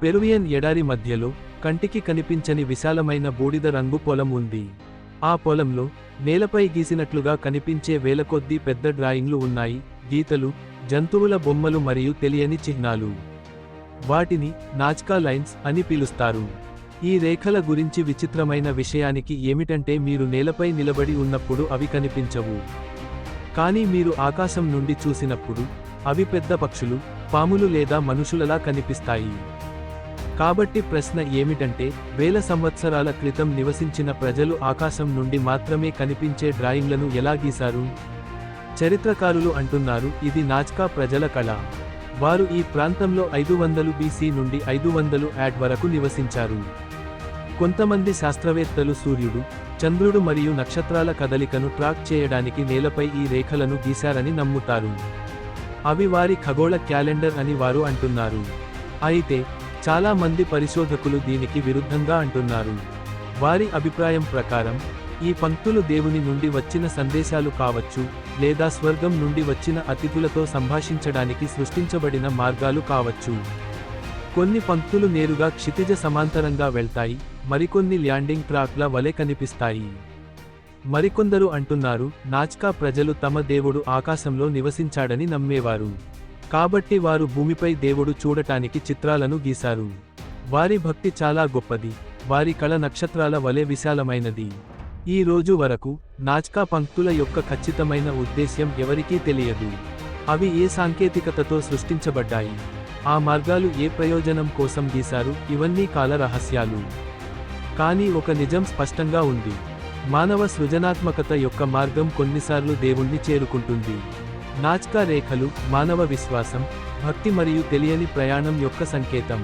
Peruvian ఎడారి మధ్యలో కంటికి కనిపించని విశాలమైన బూడిద రంగు పొలం ఉంది. ఆ పొలంలో నేలపై గీసినట్లుగా కనిపించే వేలకొద్దీ పెద్ద డ్రాయింగ్లు ఉన్నాయి, గీతలు, జంతువుల బొమ్మలు మరియు తెలియని చిహ్నాలు. వాటిని నాజ్కా లైన్స్ అని పిలుస్తారు. ఈ రేఖల గురించి విచిత్రమైన విషయానికి ఏమిటంటే మీరు నేలపై నిలబడి ఉన్నప్పుడు అవి కనిపించవు. కానీ మీరు ఆకాశం నుండి చూసినప్పుడు అవి పెద్ద పక్షులు, పాములు లేదా మనుషులలా కనిపిస్తాయి. కాబట్టి ప్రశ్న ఏమిటంటే, వేల సంవత్సరాల క్రితం నివసించిన ప్రజలు ఆకాశం నుండి మాత్రమే కనిపించే డ్రాయింగ్లను ఎలా గీశారు? చరిత్రకారులు అంటున్నారు ఇది నాజ్కా ప్రజల కళ. వారు ఈ ప్రాంతంలో 500 BC నుండి 500 AD వరకు నివసించారు. కొంతమంది శాస్త్రవేత్తలు సూర్యుడు, చంద్రుడు మరియు నక్షత్రాల కదలికను ట్రాక్ చేయడానికి నేలపై ఈ రేఖలను గీశారని నమ్ముతారు. అవి వారి ఖగోళ క్యాలెండర్ అని వారు అంటున్నారు. అయితే చాలా మంది పరిశోధకులు దీనికి విరుద్ధంగా అంటున్నారు. వారి అభిప్రాయం ప్రకారం ఈ పంక్తులు దేవుని నుండి వచ్చిన సందేశాలు కావచ్చు, లేదా స్వర్గం నుండి వచ్చిన అతిథులతో సంభాషించడానికి సృష్టించబడిన మార్గాలు కావచ్చు. కొన్ని పంక్తులు నేరుగా క్షితిజ సమాంతరంగా వెళ్తాయి, మరికొన్ని ల్యాండింగ్ ట్రాక్ల వలె కనిపిస్తాయి. మరికొందరు అంటున్నారు నాజ్కా ప్రజలు తమ దేవుడు ఆకాశంలో నివసించాడని నమ్మేవారు. కాబట్టి వారు భూమిపై దేవుడు చూడటానికి చిత్రాలను గీశారు. వారి భక్తి చాలా గొప్పది, వారి కళ నక్షత్రాల వలె విశాలమైనది. ఈ రోజు వరకు నాజ్కా పంక్తుల యొక్క ఖచ్చితమైన ఉద్దేశ్యం ఎవరికీ తెలియదు. అవి ఏ సాంకేతికతతో సృష్టించబడ్డాయి, ఆ మార్గాలు ఏ ప్రయోజనం కోసం గీశారు, ఇవన్నీ కాల రహస్యాలు. కానీ ఒక నిజం స్పష్టంగా ఉంది, మానవ సృజనాత్మకత యొక్క మార్గం కొన్నిసార్లు దేవుణ్ణి చేరుకుంటుంది. నాజ్కా రేఖలు మానవ విశ్వాసం, భక్తి మరియు తెలియని ప్రయాణం యొక్క సంకేతం.